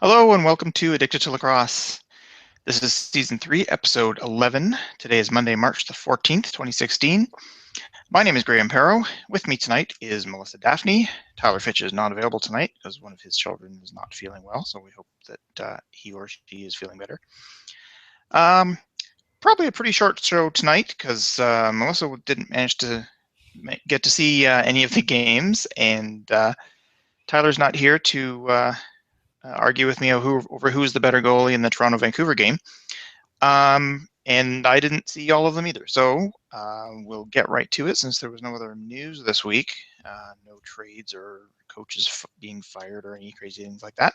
Hello and welcome to Addicted to Lacrosse. This is Season 3, Episode 11. Today is Monday, March the 14th, 2016. My name is Graham Perrow. With me tonight is Melissa Daphne. Tyler Fitch is not available tonight because one of his children is not feeling well, so we hope that he or she is feeling better. Probably a pretty short show tonight because Melissa didn't manage to get to see any of the games, and Tyler's not here to argue with me over who's the better goalie in the Toronto-Vancouver game. And I didn't see all of them either. So we'll get right to it since there was no other news this week. No trades or coaches being fired or any crazy things like that.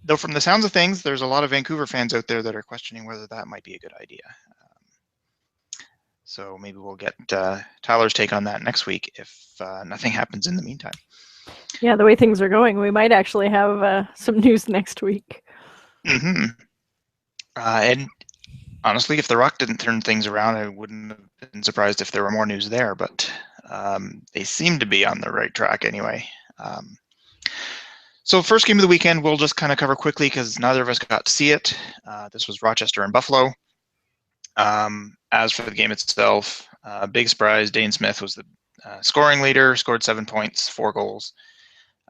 Though from the sounds of things, there's a lot of Vancouver fans out there that are questioning whether that might be a good idea. So maybe we'll get Tyler's take on that next week if nothing happens in the meantime. Yeah, the way things are going, we might actually have some news next week. Mm-hmm. And honestly, if the Rock didn't turn things around, I wouldn't have been surprised if there were more news there, but they seem to be on the right track anyway. So first game of the weekend, we'll just kind of cover quickly because neither of us got to see it. This was Rochester and Buffalo. As for the game itself, big surprise, Dane Smith was the scoring leader, scored 7 points, 4 goals.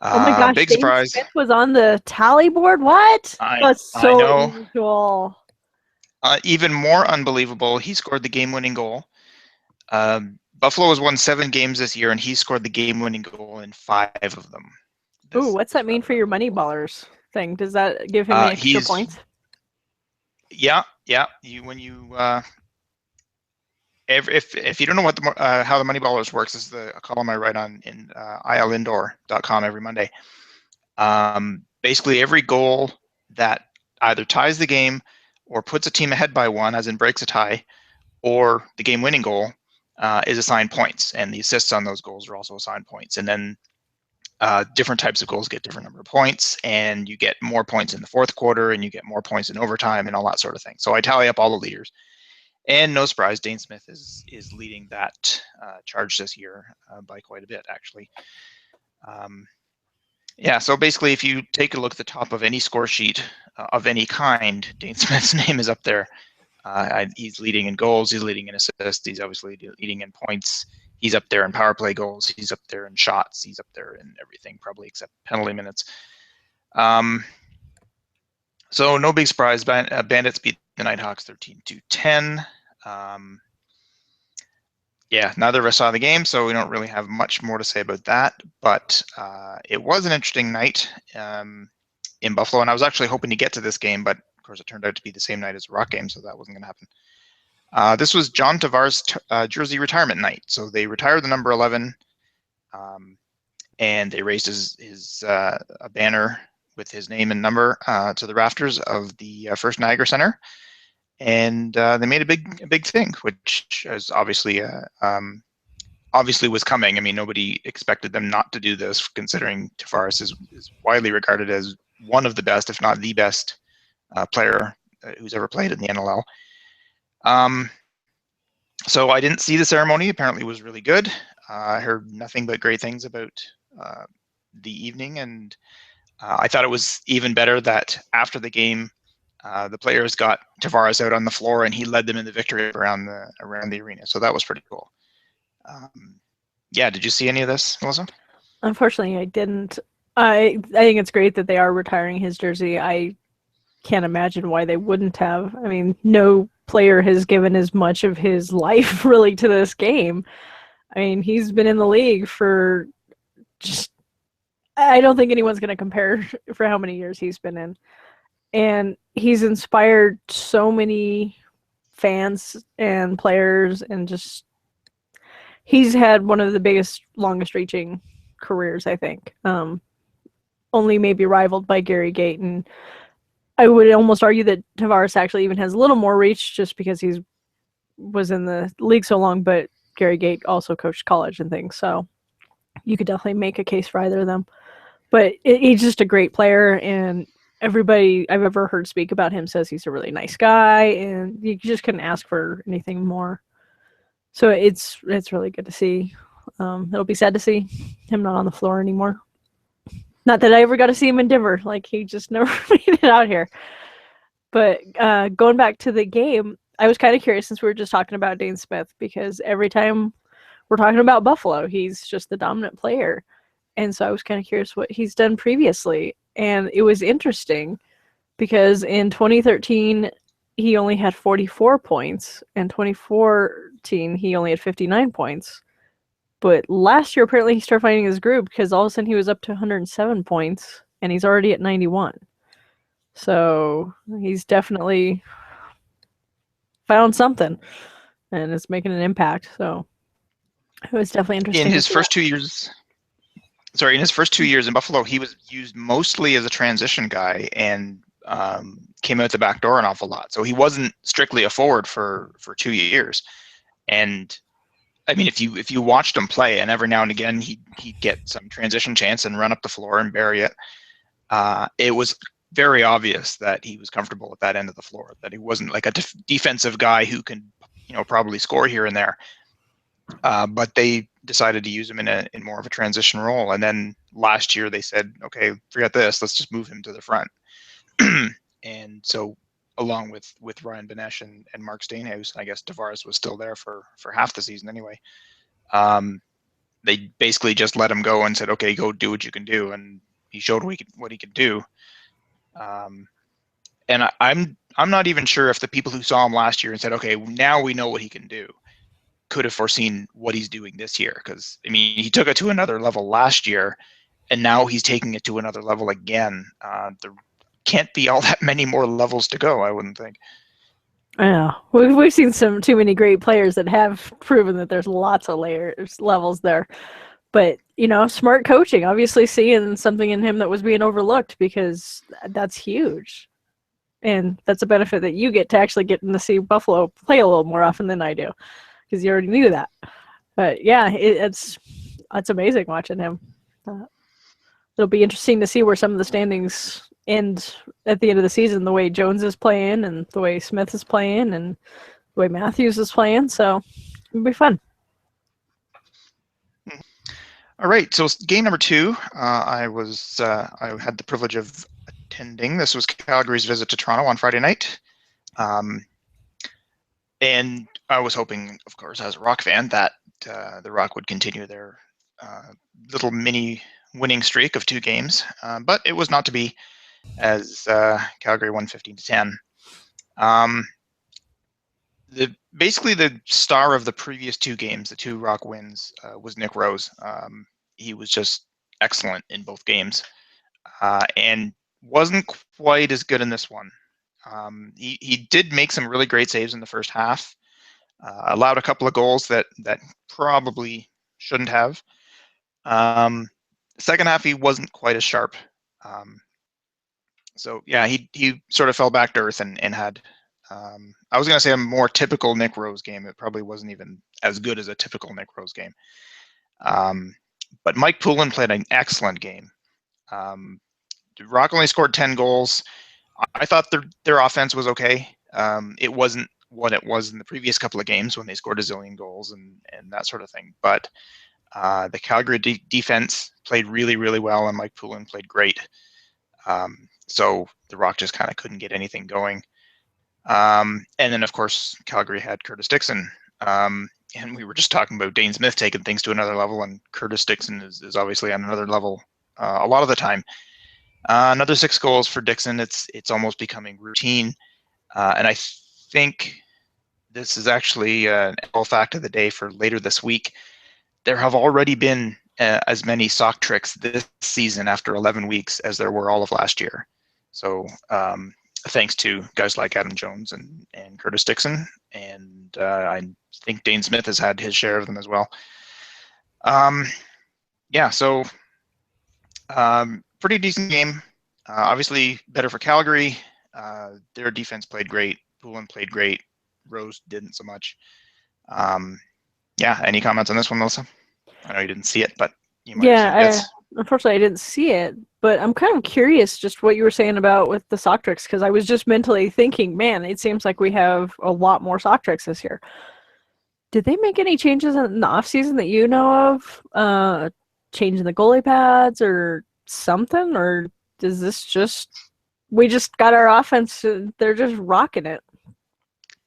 Oh my gosh, big Dane surprise. Smith was on the tally board? What? That's so I know. unusual. Even more unbelievable, he scored the game-winning goal. Buffalo has won 7 games this year, and he scored the game-winning goal in 5 of them. Ooh, what's that mean for your money ballers thing? Does that give him extra points? Yeah. If you don't know what how the money ballers works, this is a column I write on in ilindoor.com every Monday. Basically, every goal that either ties the game or puts a team ahead by 1, as in breaks a tie, or the game-winning goal is assigned points, and the assists on those goals are also assigned points. And then different types of goals get different number of points, and you get more points in the fourth quarter, and you get more points in overtime, and all that sort of thing. So I tally up all the leaders. And no surprise, Dane Smith is leading that charge this year by quite a bit, actually. Yeah, so basically, if you take a look at the top of any score sheet of any kind, Dane Smith's name is up there. He's leading in goals, he's leading in assists, he's obviously leading in points. He's up there in power play goals, he's up there in shots, he's up there in everything, probably except penalty minutes. So no big surprise, Bandits beat the Nighthawks 13-10. Yeah, neither of us saw the game, so we don't really have much more to say about that. But it was an interesting night in Buffalo, and I was actually hoping to get to this game, but of course it turned out to be the same night as the Rock game, so that wasn't going to happen. This was John Tavares' jersey retirement night. So they retired the number 11, and they raised his a banner with his name and number to the rafters of the First Niagara Center. And they made a big thing, which is obviously was coming. I mean, nobody expected them not to do this, considering Tavares is widely regarded as one of the best, if not the best, player who's ever played in the NLL. So I didn't see the ceremony. Apparently, it was really good. I heard nothing but great things about the evening, and I thought it was even better that after the game, the players got Tavares out on the floor, and he led them in the victory around the arena. So that was pretty cool. Yeah, did you see any of this, Melissa? Unfortunately, I didn't. I think it's great that they are retiring his jersey. I can't imagine why they wouldn't have. I mean, no player has given as much of his life really to this game. I mean, he's been in the league for just, I don't think anyone's going to compare for how many years he's been in. And he's inspired so many fans and players, and just, he's had one of the biggest, longest reaching careers, I think. Only maybe rivaled by Gary Gait, and I would almost argue that Tavares actually even has a little more reach just because he was in the league so long, but Gary Gait also coached college and things, so you could definitely make a case for either of them. But he's just a great player, and everybody I've ever heard speak about him says he's a really nice guy, and you just couldn't ask for anything more. So it's really good to see. It'll be sad to see him not on the floor anymore. Not that I ever got to see him in Denver. Like, he just never made it out here. But going back to the game, I was kind of curious since we were just talking about Dane Smith, because every time we're talking about Buffalo, he's just the dominant player. And so I was kind of curious what he's done previously. And it was interesting because in 2013, he only had 44 points. In 2014, he only had 59 points. But last year, apparently, he started finding his groove because all of a sudden he was up to 107 points and he's already at 91. So he's definitely found something and is making an impact. So it was definitely interesting. In his first 2 years, in his first 2 years in Buffalo, he was used mostly as a transition guy and came out the back door an awful lot. So he wasn't strictly a forward for 2 years. And I mean, if you watched him play, and every now and again he'd get some transition chance and run up the floor and bury it, it was very obvious that he was comfortable at that end of the floor, that he wasn't like a defensive guy who can, probably score here and there. But they decided to use him in more of a transition role. And then last year they said, okay, forget this, let's just move him to the front. And so along with Ryan Benesh and Mark Steinhaus, I guess Tavares was still there for half the season anyway. They basically just let him go and said, okay, go do what you can do. And he showed what he could do. And I'm not even sure if the people who saw him last year and said, okay, now we know what he can do, could have foreseen what he's doing this year. Because, I mean, he took it to another level last year, and now he's taking it to another level again. There can't be all that many more levels to go, I wouldn't think. Yeah, we've seen too many great players that have proven that there's lots of levels there. But, smart coaching, obviously seeing something in him that was being overlooked, because that's huge. And that's a benefit that you get to actually getting to see Buffalo play a little more often than I do, because you already knew that. But yeah, it's amazing watching him. It'll be interesting to see where some of the standings end at the end of the season, the way Jones is playing and the way Smith is playing and the way Matthews is playing. So it'll be fun. All right, so game number 2, I had the privilege of attending. This was Calgary's visit to Toronto on Friday night. And I was hoping, of course, as a Rock fan, that the Rock would continue their little mini winning streak of 2 games. But it was not to be, as Calgary won 15-10. Basically, the star of the previous 2 games, the 2 Rock wins, was Nick Rose. He was just excellent in both games, and wasn't quite as good in this one. He did make some really great saves in the first half, allowed a couple of goals that probably shouldn't have. The second half, he wasn't quite as sharp. So yeah, he sort of fell back to earth and had, I was going to say, a more typical Nick Rose game. It probably wasn't even as good as a typical Nick Rose game. But Mike Poulin played an excellent game. Rock only scored 10 goals. I thought their offense was okay. It wasn't what it was in the previous couple of games when they scored a zillion goals and that sort of thing. But the Calgary defense played really, really well, and Mike Poulin played great. So the Rock just kind of couldn't get anything going. And then, of course, Calgary had Curtis Dixon. And we were just talking about Dane Smith taking things to another level, and Curtis Dixon is obviously on another level a lot of the time. Another 6 goals for Dixon. It's almost becoming routine. And I think this is actually an L fact of the day for later this week. There have already been as many sock tricks this season after 11 weeks as there were all of last year. So thanks to guys like Adam Jones and Curtis Dixon. And I think Dane Smith has had his share of them as well. So pretty decent game. Obviously better for Calgary. Their defense played great. Poulin played great. Rose didn't so much. Any comments on this one, Melissa? I know you didn't see it, but you might have seen bits. Unfortunately, I didn't see it, but I'm kind of curious just what you were saying about with the sock tricks, because I was just mentally thinking, man, it seems like we have a lot more sock tricks this year. Did they make any changes in the offseason that you know of? Changing the goalie pads or something, or is this just we just got our offense? They're just rocking it.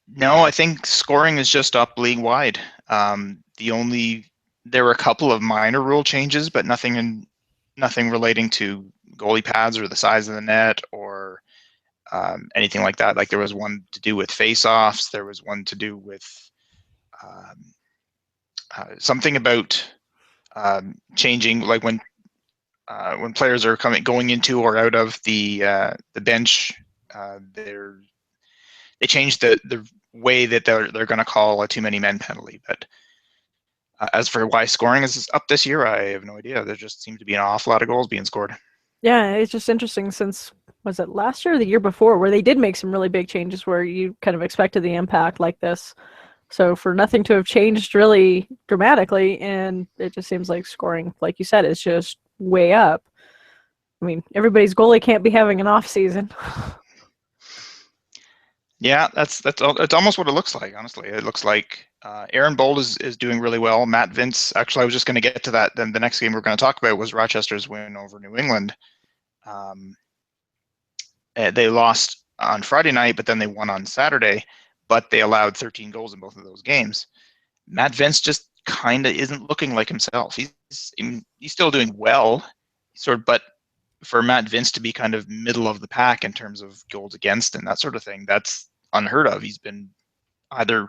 No, I think scoring is just up league wide. There were a couple of minor rule changes, but nothing relating to goalie pads or the size of the net or anything like that. Like there was one to do with face-offs. There was one to do with um, something about changing, like when players are going into or out of the bench, they changed the way that they're going to call a too many men penalty. But as for why scoring is up this year, I have no idea. There just seems to be an awful lot of goals being scored. Yeah, it's just interesting since was it last year or the year before where they did make some really big changes where you kind of expected the impact like this. So for nothing to have changed really dramatically, and it just seems like scoring, like you said, is just way up. I mean, everybody's goalie can't be having an off season. Yeah, that's almost what it looks like. Honestly, it looks like Aaron Bold is doing really well. Matt Vince. Actually, I was just going to get to that. Then the next game we're going to talk about was Rochester's win over New England. Um, they lost on Friday night, but then they won on Saturday. But they allowed 13 goals in both of those games. Matt Vince just kind of isn't looking like himself. He's still doing well, but for Matt Vince to be kind of middle of the pack in terms of goals against and that sort of thing, that's unheard of. He's been either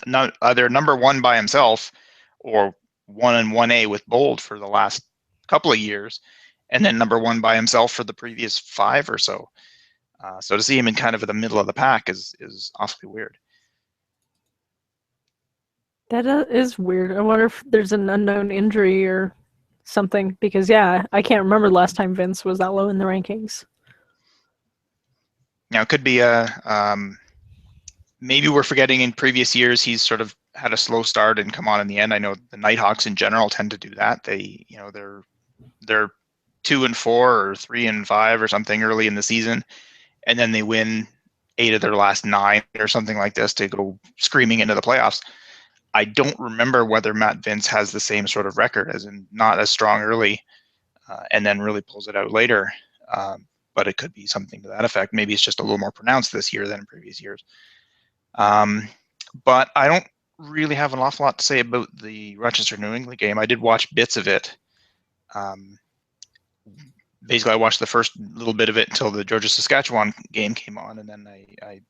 not either number one by himself or 1A with Bold for the last couple of years, and then number one by himself for the previous 5 or so. So to see him in kind of the middle of the pack is awfully weird. That is weird. I wonder if there's an unknown injury or something because yeah, I can't remember the last time Vince was that low in the rankings. Now it could be maybe we're forgetting in previous years he's sort of had a slow start and come on in the end. I know the Nighthawks in general tend to do that. They're 2-4 or 3-5 or something early in the season, and then they win 8 of their last 9 or something like this to go screaming into the playoffs. I don't remember whether Matt Vince has the same sort of record, as in not as strong early and then really pulls it out later. But it could be something to that effect. Maybe it's just a little more pronounced this year than in previous years. But I don't really have an awful lot to say about the Rochester New England game. I did watch bits of it. Basically, I watched the first little bit of it until the Georgia-Saskatchewan game came on, and then I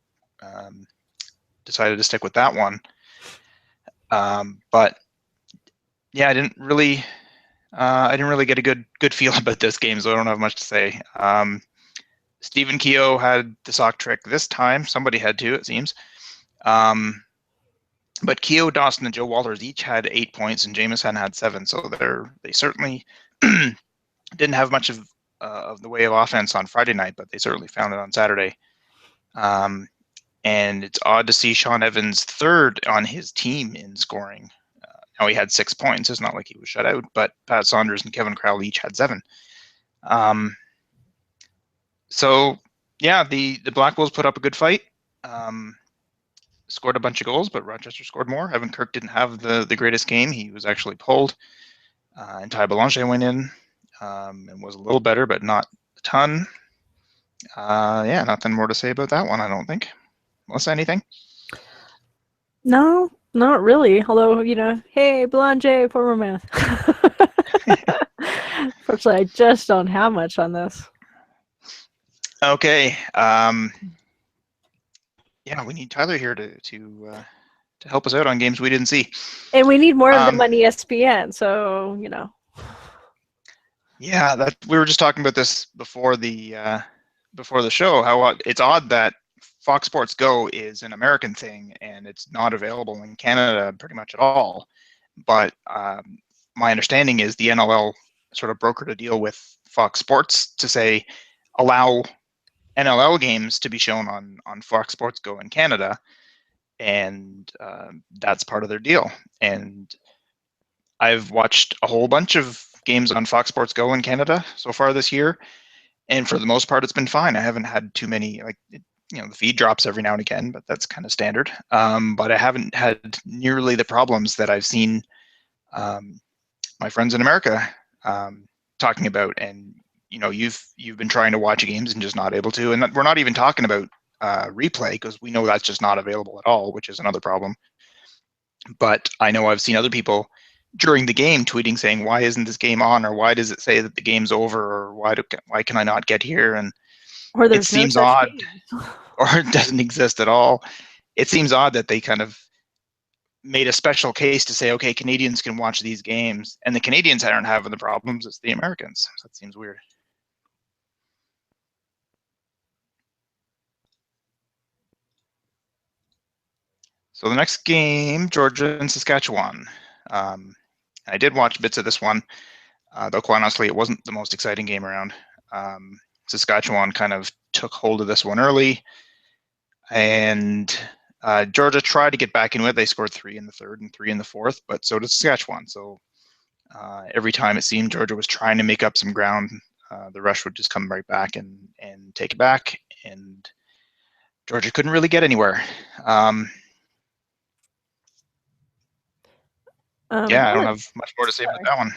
decided to stick with that one. But yeah, I didn't really get a good feel about this game, so I don't have much to say. Stephen Keogh had the sock trick this time. Somebody had to, it seems. But Keogh, Dawson, and Joe Walters each had 8 points, and Jameson had 7. So they certainly didn't have much of the way of offense on Friday night, but they certainly found it on Saturday. And it's odd to see Sean Evans third on his team in scoring. Now he had 6 points. It's not like he was shut out, but Pat Saunders and Kevin Crowley each had 7. So yeah, the Black Wolves put up a good fight. Scored a bunch of goals, but Rochester scored more. Evan Kirk didn't have the greatest game. He was actually pulled. And Ty Belanger went in and was a little better, but not a ton. Yeah, nothing more to say about that one, I don't think. Melissa, anything? No, not really. Although, hey, Belanger, former math. Unfortunately, I just don't have much on this. Okay. Yeah, we need Tyler here to help us out on games we didn't see. And we need more of them on ESPN, so, Yeah, we were just talking about this before the show, how it's odd that Fox Sports Go is an American thing and it's not available in Canada pretty much at all. But my understanding is the NLL sort of brokered a deal with Fox Sports to say allow NLL games to be shown on Fox Sports Go in Canada, and that's part of their deal. And I've watched a whole bunch of games on Fox Sports Go in Canada so far this year, and for the most part, it's been fine. I haven't had too many the feed drops every now and again, but that's kind of standard. But I haven't had nearly the problems that I've seen my friends in America talking about, and you've been trying to watch games and just not able to, and we're not even talking about replay, because we know that's just not available at all, which is another problem. But I know I've seen other people during the game tweeting saying, why isn't this game on, or why does it say that the game's over, or why can I not get here? And Or it there's no seems such odd, game. or it doesn't exist at all. It seems odd that they kind of made a special case to say, okay, Canadians can watch these games, and the Canadians aren't having the problems, it's the Americans. So that seems weird. So the next game, Georgia and Saskatchewan. I did watch bits of this one, though quite honestly, it wasn't the most exciting game around. Saskatchewan kind of took hold of this one early, and Georgia tried to get back into it. They scored 3 in the third and 3 in the fourth, but so did Saskatchewan. So every time it seemed Georgia was trying to make up some ground, the rush would just come right back and take it back, and Georgia couldn't really get anywhere. Yeah, I don't have much more to say about that one.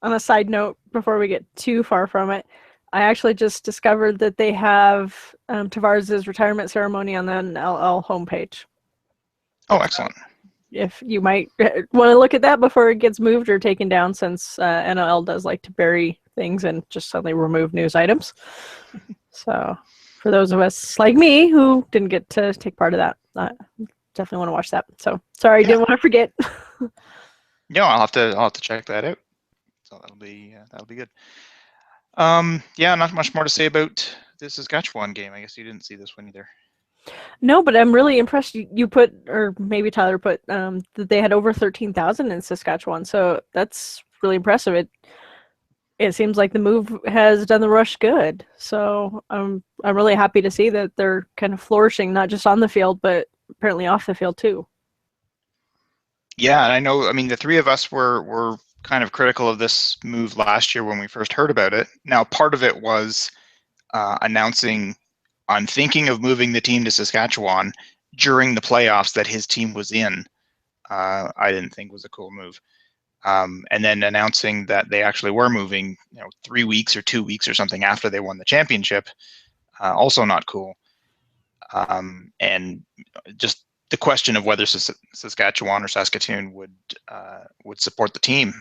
On a side note, before we get too far from it, I actually just discovered that they have Tavares' retirement ceremony on the NLL homepage. Oh, excellent. If you might want to look at that before it gets moved or taken down, since NLL does like to bury things and just suddenly remove news items. So for those of us like me who didn't get to take part of that, I definitely want to watch that. So sorry, didn't want to forget. No, I'll have to check that out. So that'll be good. Yeah, not much more to say about this Saskatchewan game. I guess you didn't see this one either. No, but I'm really impressed. You put, or maybe Tyler put, that they had over 13,000 in Saskatchewan. So that's really impressive. It seems like the move has done the Rush good. So I'm really happy to see that they're kind of flourishing, not just on the field, but apparently off the field too. Yeah, and I know. I mean, the three of us were kind of critical of this move last year when we first heard about it. Now, part of it was announcing, I'm thinking of moving the team to Saskatchewan during the playoffs that his team was in. I didn't think was a cool move. And then announcing that they actually were moving, 3 weeks or 2 weeks or something after they won the championship, also not cool. And just the question of whether Saskatchewan or Saskatoon would support the team.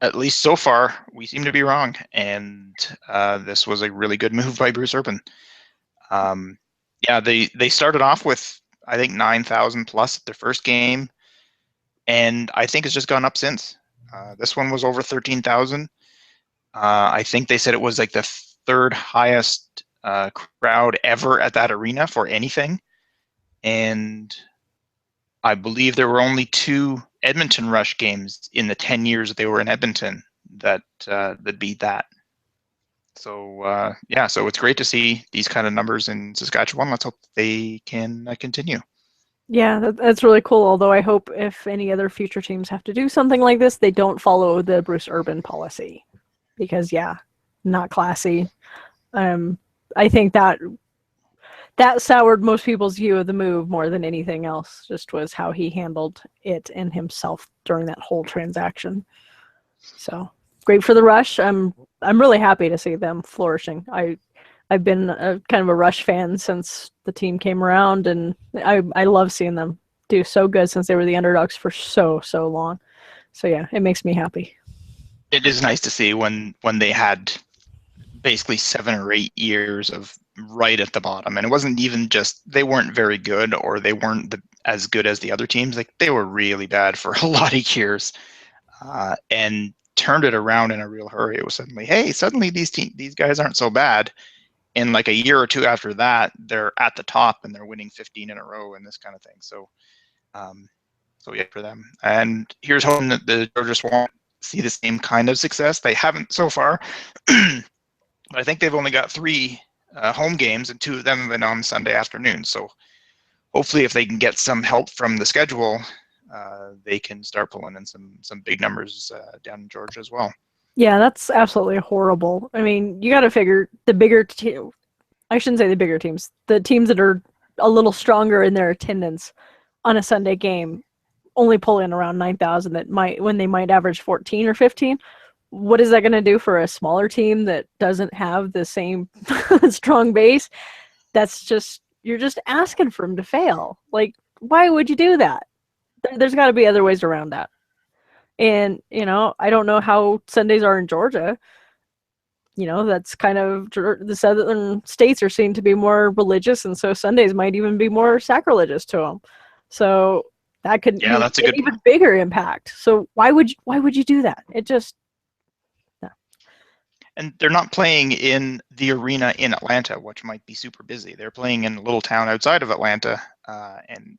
At least so far, we seem to be wrong, and this was a really good move by Bruce Urban. Yeah, they started off with, I think, 9,000 plus at their first game, and I think it's just gone up since. This one was over 13,000. I think they said it was like the third highest crowd ever at that arena for anything, and I believe there were only 2 Edmonton Rush games in the 10 years that they were in Edmonton that beat that. So yeah, so it's great to see these kind of numbers in Saskatchewan. Let's hope they can continue. Yeah, that's really cool. Although I hope if any other future teams have to do something like this, they don't follow the Bruce Urban policy, because yeah, not classy. I think that soured most people's view of the move more than anything else. Just was how he handled it and himself during that whole transaction. So great for the Rush. I'm really happy to see them flourishing. I've been kind of a Rush fan since the team came around, and I love seeing them do so good since they were the underdogs for so long. So yeah, it makes me happy. It is nice to see when they had basically 7 or 8 years of right at the bottom, and it wasn't even just they weren't very good or they weren't as good as the other teams. Like, they were really bad for a lot of years, and turned it around in a real hurry. It was suddenly these guys aren't so bad. And like a year or 2 after that, they're at the top and they're winning 15 in a row and this kind of thing. So yeah, for them. And here's hoping that the Georgia won't see the same kind of success. They haven't so far. But I think they've only got 3 home games, and 2 of them have been on Sunday afternoon. So hopefully if they can get some help from the schedule, they can start pulling in some big numbers down in Georgia as well. Yeah, that's absolutely horrible. I mean, you got to figure the bigger I shouldn't say the bigger teams, the teams that are a little stronger in their attendance on a Sunday game only pull in around 9,000 when they might average 14 or 15. what is that going to do for a smaller team that doesn't have the same strong base? That's just, you're just asking for them to fail. Like, why would you do that? There's got to be other ways around that. And, I don't know how Sundays are in Georgia. That's kind of, the southern states are seen to be more religious, and so Sundays might even be more sacrilegious to them. So that could Yeah, be that's a an good even point. bigger impact. So why would you do that? It just, no. And they're not playing in the arena in Atlanta, which might be super busy. They're playing in a little town outside of Atlanta, and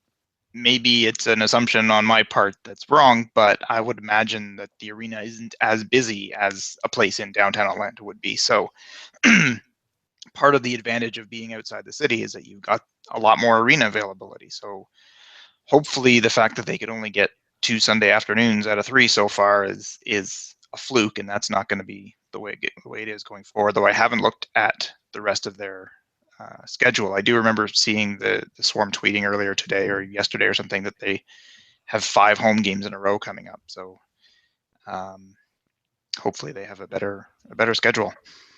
maybe it's an assumption on my part that's wrong, but I would imagine that the arena isn't as busy as a place in downtown Atlanta would be. So part of the advantage of being outside the city is that you've got a lot more arena availability. So hopefully the fact that they could only get 2 Sunday afternoons out of 3 so far is a fluke, and that's not going to be the way it is going forward. Though I haven't looked at the rest of their schedule. I do remember seeing the Swarm tweeting earlier today or yesterday or something that they have 5 home games in a row coming up. So hopefully they have a better schedule.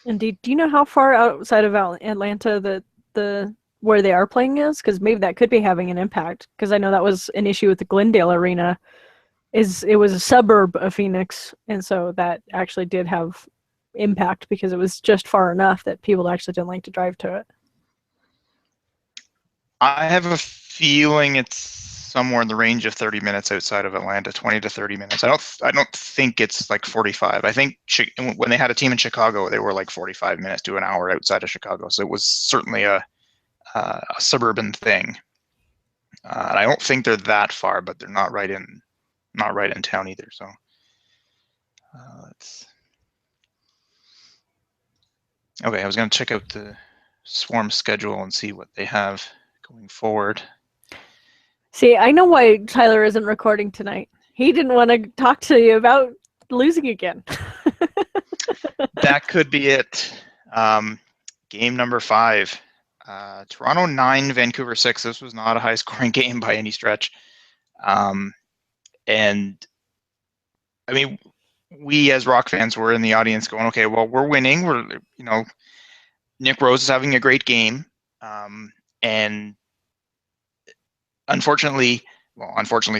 Indeed. Do you know how far outside of Atlanta the where they are playing is? Because maybe that could be having an impact. Because I know that was an issue with the Glendale Arena. It was a suburb of Phoenix, and so that actually did have impact because it was just far enough that people actually didn't like to drive to it. I have a feeling it's somewhere in the range of 30 minutes outside of Atlanta, 20 to 30 minutes. I don't think it's like 45. I think when they had a team in Chicago, they were like 45 minutes to an hour outside of Chicago. So it was certainly a suburban thing. And I don't think they're that far, but they're not right in town either. So let's. Okay, I was going to check out the Swarm schedule and see what they have going forward. See, I know why Tyler isn't recording tonight. He didn't want to talk to you about losing again. That could be it. Game number 5. Toronto 9, Vancouver 6. This was not a high-scoring game by any stretch. And, I mean, we as Rock fans were in the audience going, okay, well, we're winning. Nick Rose is having a great game. And unfortunately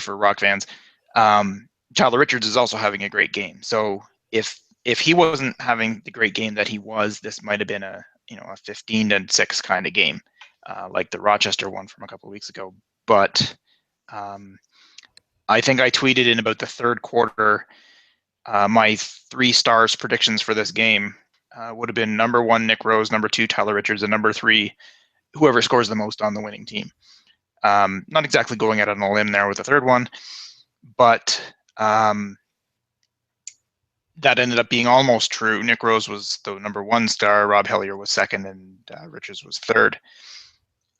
for Rock fans, Tyler Richards is also having a great game. So if he wasn't having the great game that he was, this might have been a 15-6 kind of game, like the Rochester one from a couple of weeks ago. But I think I tweeted in about the third quarter, my 3 stars predictions for this game would have been number 1 Nick Rose, number 2 Tyler Richards, and number 3 whoever scores the most on the winning team. Not exactly going out on a limb there with the third one, but that ended up being almost true. Nick Rose was the number 1 star, Rob Hellier was second, and Richards was third.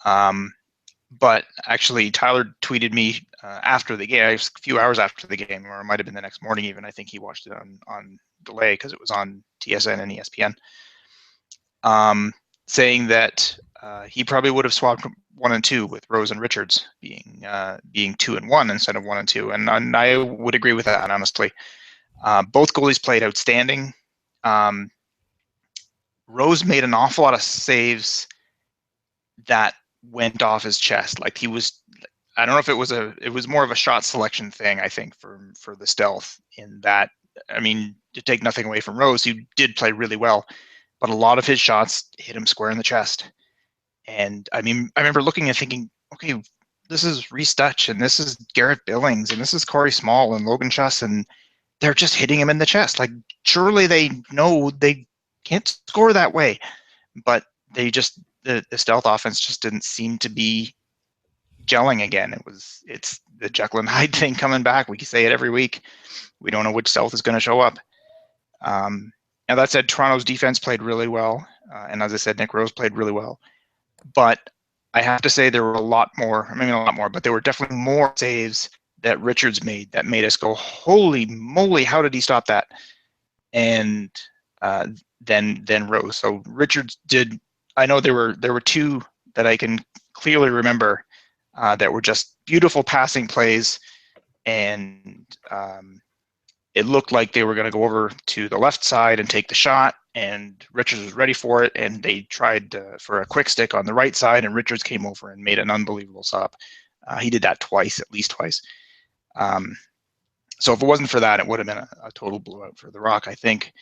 But actually, Tyler tweeted me after the game, a few hours after the game, or it might have been the next morning even. I think he watched it on delay because it was on TSN and ESPN, saying that he probably would have swapped 1 and 2 with Rose and Richards being 2 and 1 instead of 1 and 2, and I would agree with that, honestly. Both goalies played outstanding. Rose made an awful lot of saves that went off his chest. Like I don't know if it was more of a shot selection thing, I think, for the stealth, in that, I mean, to take nothing away from Rose, who did play really well, but a lot of his shots hit him square in the chest. And I mean, I remember looking and thinking, okay, this is Reese Dutch, and this is Garrett Billings, and this is Corey Small and Logan Schuss, and they're just hitting him in the chest. Like, surely they know they can't score that way. But they just, the stealth offense just didn't seem to be gelling again. It's the Jekyll and Hyde thing coming back. We can say it every week. We don't know which stealth is going to show up. Now, that said, Toronto's defense played really well. And as I said, Nick Rose played really well. But I have to say there were a lot more, maybe not a lot more, but there were definitely more saves that Richards made that made us go, holy moly, how did he stop that? And then Rose. So Richards did. I know there were 2 that I can clearly remember that were just beautiful passing plays, and it looked like they were going to go over to the left side and take the shot, and Richards was ready for it, and they tried for a quick stick on the right side, and Richards came over and made an unbelievable stop. He did that twice, at least twice. So if it wasn't for that, it would have been a total blowout for the Rock, I think.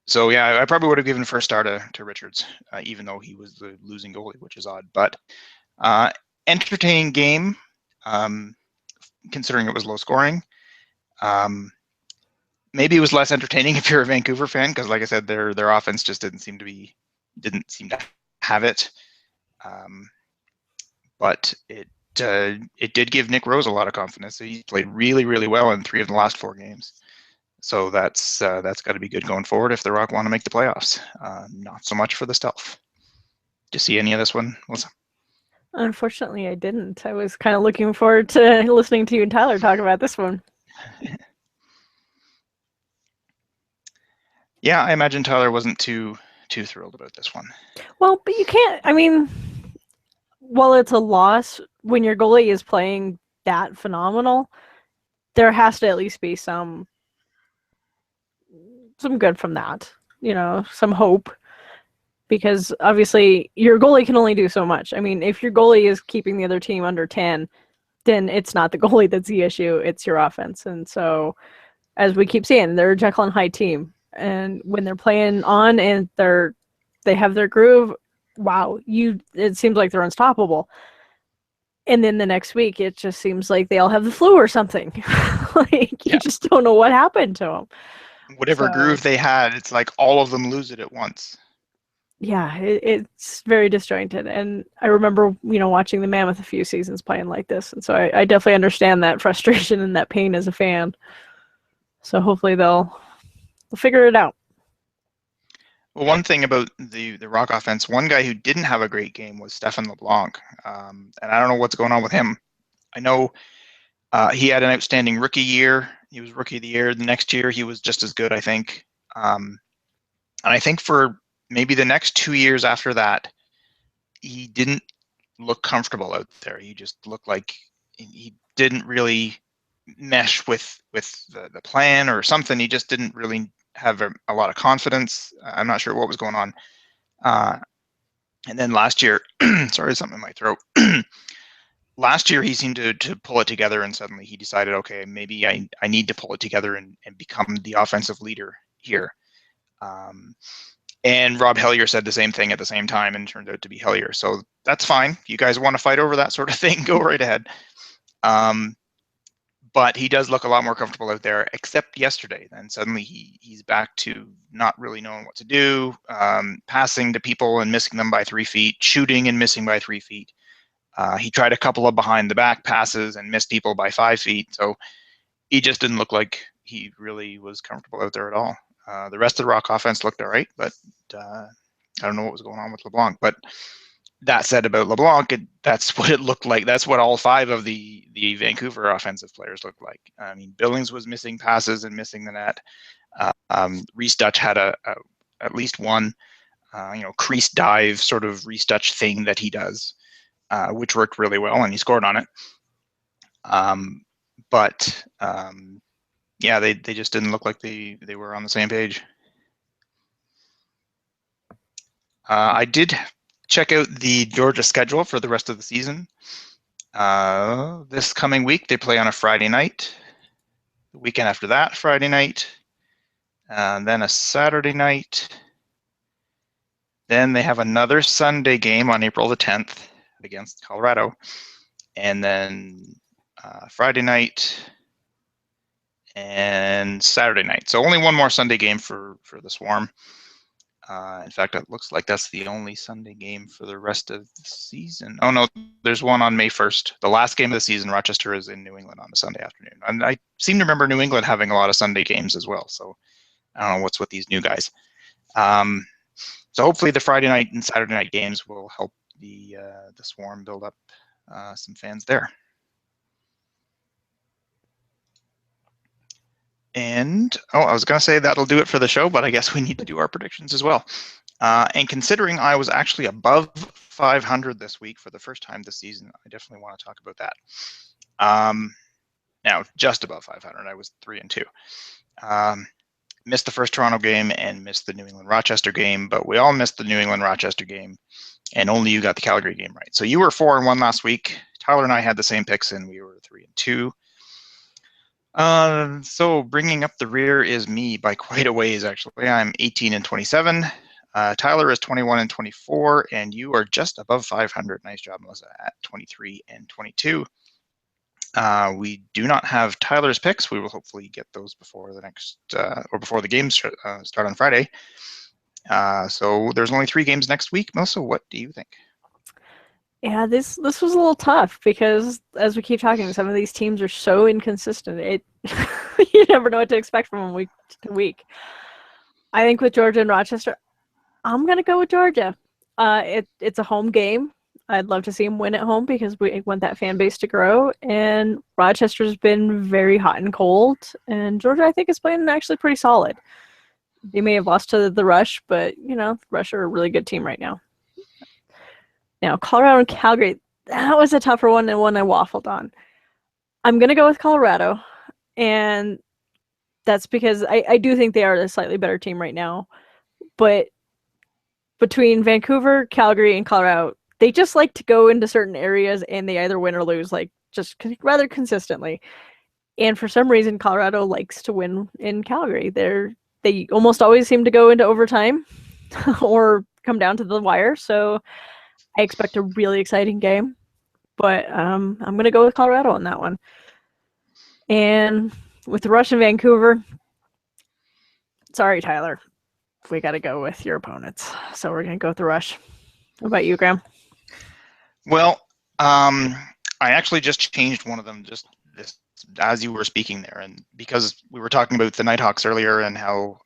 So yeah, I probably would have given first star to Richards, even though he was the losing goalie, which is odd. But entertaining game, considering it was low scoring. Maybe it was less entertaining if you're a Vancouver fan, because like I said, their offense just didn't seem to have it. But it did give Nick Rose a lot of confidence. He played really, really well in 3 of the last 4 games. So that's got to be good going forward if the Rock want to make the playoffs. Not so much for the stealth. Did you see any of this one, Melissa? Unfortunately, I didn't. I was kind of looking forward to listening to you and Tyler talk about this one. Yeah, I imagine Tyler wasn't too thrilled about this one. Well, but you can't. I mean, while it's a loss, when your goalie is playing that phenomenal, there has to at least be some good from that. Some hope. Because obviously your goalie can only do so much. I mean, if your goalie is keeping the other team under 10, then it's not the goalie that's the issue, it's your offense. And so, as we keep seeing, they're a Jekyll and Hyde team. And when they're playing on and they have their groove, wow, it seems like they're unstoppable. And then the next week, it just seems like they all have the flu or something. You just don't know what happened to them. Whatever groove they had, it's like all of them lose it at once. Yeah, it's very disjointed. And I remember, watching the Mammoth a few seasons playing like this. And so I definitely understand that frustration and that pain as a fan. So hopefully they'll figure it out. Well, one thing about the Rock offense, one guy who didn't have a great game was Stefan LeBlanc. And I don't know what's going on with him. I know he had an outstanding rookie year. He was rookie of the year. The next year, he was just as good, I think. And I think for maybe the next 2 years after that, he didn't look comfortable out there. He just looked like he didn't really mesh with the plan or something. He just didn't really have a lot of confidence. I'm not sure what was going on. And then last year, sorry, something in my throat. Last year, he seemed to pull it together, and suddenly he decided, okay, maybe I need to pull it together and become the offensive leader here. And Rob Hellier said the same thing at the same time, and turned out to be Hellier. So that's fine. If you guys want to fight over that sort of thing, go right ahead. But he does look a lot more comfortable out there, except yesterday. Then suddenly he's back to not really knowing what to do, passing to people and missing them by 3 feet, shooting and missing by 3 feet. He tried a couple of behind the back passes and missed people by 5 feet. So he just didn't look like he really was comfortable out there at all. The rest of the Rock offense looked all right, but I don't know what was going on with LeBlanc. But that said about LeBlanc, that's what it looked like. That's what all 5 of the Vancouver offensive players looked like. I mean, Billings was missing passes and missing the net. Reese Dutch had at least one, crease dive sort of Reese Dutch thing that he does, which worked really well, and he scored on it. Yeah, they just didn't look like they were on the same page. I did check out the Georgia schedule for the rest of the season. This coming week, they play on a Friday night. The weekend after that, Friday night. Then a Saturday night. Then they have another Sunday game on April the 10th against Colorado. And then Friday night and Saturday night. So only one more Sunday game for the Swarm. In fact, it looks like that's the only Sunday game for the rest of the season. Oh, no, there's one on May 1st. The last game of the season, Rochester is in New England on a Sunday afternoon. And I seem to remember New England having a lot of Sunday games as well. So I don't know what's with these new guys. So hopefully the Friday night and Saturday night games will help the Swarm build up some fans there. And, I was going to say that'll do it for the show, but I guess we need to do our predictions as well. And considering I was actually above 500 this week for the first time this season, I definitely want to talk about that. Now, just above 500. I was 3-2. Missed the first Toronto game and missed the New England Rochester game, but we all missed the New England Rochester game, and only you got the Calgary game right. So you were 4-1 last week. Tyler and I had the same picks, and we were 3-2. So bringing up the rear is me by quite a ways, actually. I'm 18-27. Tyler is 21-24, and you are just above 500. Nice job, Melissa, at 23-22. We do not have Tyler's picks. We will hopefully get those before the next or before the games start on Friday. So there's only 3 games next week. Melissa, what do you think? Yeah, this was a little tough because, as we keep talking, some of these teams are so inconsistent. You never know what to expect from them week to week. I think with Georgia and Rochester, I'm gonna go with Georgia. It's a home game. I'd love to see them win at home because we want that fan base to grow. And Rochester's been very hot and cold, and Georgia, I think, is playing actually pretty solid. They may have lost to the Rush, but Rush are a really good team right now. Now, Colorado and Calgary, that was a tougher one and one I waffled on. I'm going to go with Colorado, and that's because I do think they are a slightly better team right now. But between Vancouver, Calgary, and Colorado, they just like to go into certain areas and they either win or lose, like just rather consistently. And for some reason, Colorado likes to win in Calgary. They almost always seem to go into overtime or come down to the wire. So I expect a really exciting game, but I'm going to go with Colorado on that one. And with the Rush in Vancouver, sorry, Tyler, we got to go with your opponents. So we're going to go with the Rush. What about you, Graham? Well, I actually just changed one of them just as you were speaking there, and because we were talking about the Nighthawks earlier and how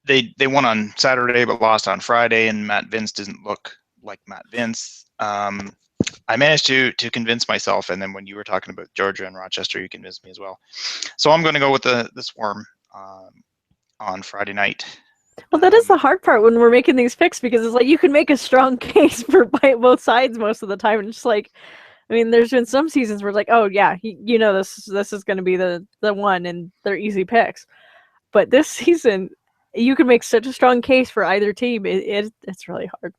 they won on Saturday but lost on Friday, and Matt Vince doesn't look like Matt Vince. I managed to convince myself, and then when you were talking about Georgia and Rochester, you convinced me as well. So I'm going to go with the Swarm on Friday night. Well, that is the hard part when we're making these picks, because it's like you can make a strong case for both sides most of the time, and it's like, I mean, there's been some seasons where it's like, oh yeah, this is going to be the one, and they're easy picks. But this season, you can make such a strong case for either team. It's really hard.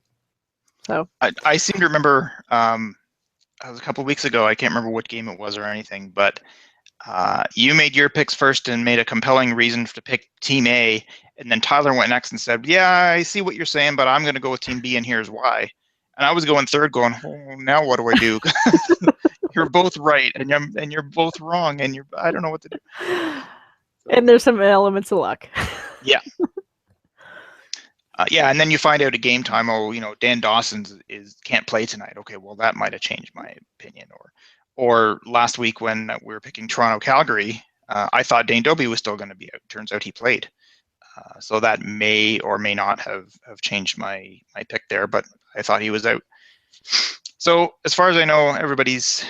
So I seem to remember it was a couple of weeks ago. I can't remember what game it was or anything, but you made your picks first and made a compelling reason to pick Team A, and then Tyler went next and said, "Yeah, I see what you're saying, but I'm going to go with Team B, and here's why." And I was going third, going, "Oh, now what do I do?" You're both right, and you're both wrong, and I don't know what to do. And there's some elements of luck. Yeah. Yeah, and then you find out at game time, Dan Dawson can't play tonight. Okay, well, that might have changed my opinion. Or last week when we were picking Toronto-Calgary, I thought Dane Dobbie was still going to be out. Turns out he played. So that may or may not have changed my pick there, but I thought he was out. So as far as I know, everybody's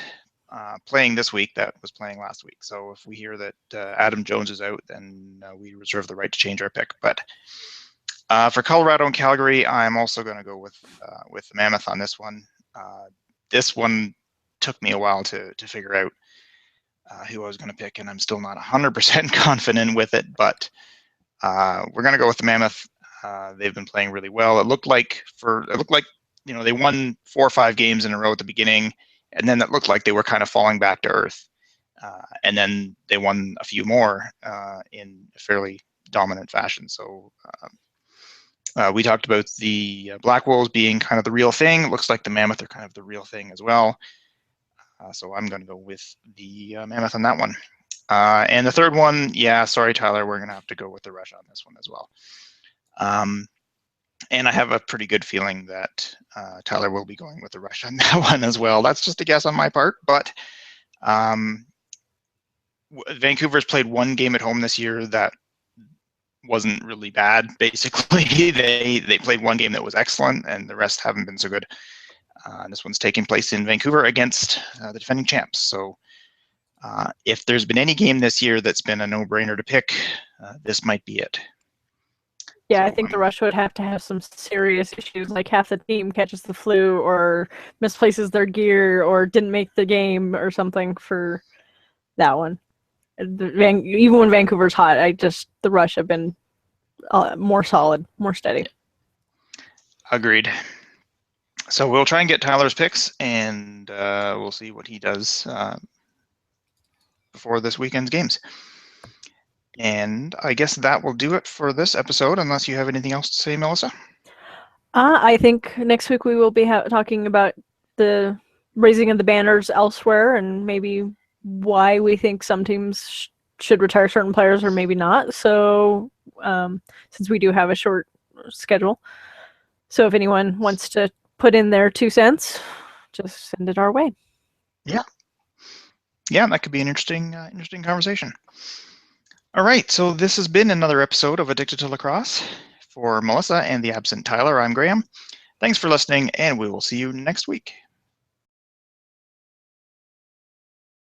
playing this week that was playing last week. So if we hear that Adam Jones is out, then we reserve the right to change our pick. But for Colorado and Calgary, I'm also going to go with the Mammoth on this one. This one took me a while to figure out who I was going to pick, and I'm still not 100% confident with it. But we're going to go with the Mammoth. They've been playing really well. It looked like they won 4 or 5 games in a row at the beginning, and then it looked like they were kind of falling back to earth. And then they won a few more in a fairly dominant fashion. So we talked about the Black Wolves being kind of the real thing. It looks like the Mammoth are kind of the real thing as well. So I'm going to go with the Mammoth on that one. And the third one, yeah, sorry, Tyler, we're going to have to go with the Rush on this one as well. And I have a pretty good feeling that Tyler will be going with the Rush on that one as well. That's just a guess on my part, but Vancouver's played one game at home this year that wasn't really bad. Basically, they played one game that was excellent, and the rest haven't been so good. This one's taking place in Vancouver against the defending champs. So if there's been any game this year that's been a no-brainer to pick, this might be it. Yeah, so, I think the Rush would have to have some serious issues, like half the team catches the flu or misplaces their gear or didn't make the game or something for that one. Even when Vancouver's hot, the Rush have been more solid, more steady. Agreed. So we'll try and get Tyler's picks, and we'll see what he does before this weekend's games. And I guess that will do it for this episode, unless you have anything else to say, Melissa? I think next week we will be talking about the raising of the banners elsewhere and maybe why we think some teams should retire certain players or maybe not. So since we do have a short schedule. So if anyone wants to put in their 2 cents, just send it our way. Yeah. Yeah, that could be an interesting conversation. All right, so this has been another episode of Addicted to Lacrosse. For Melissa and the absent Tyler, I'm Graham. Thanks for listening, and we will see you next week.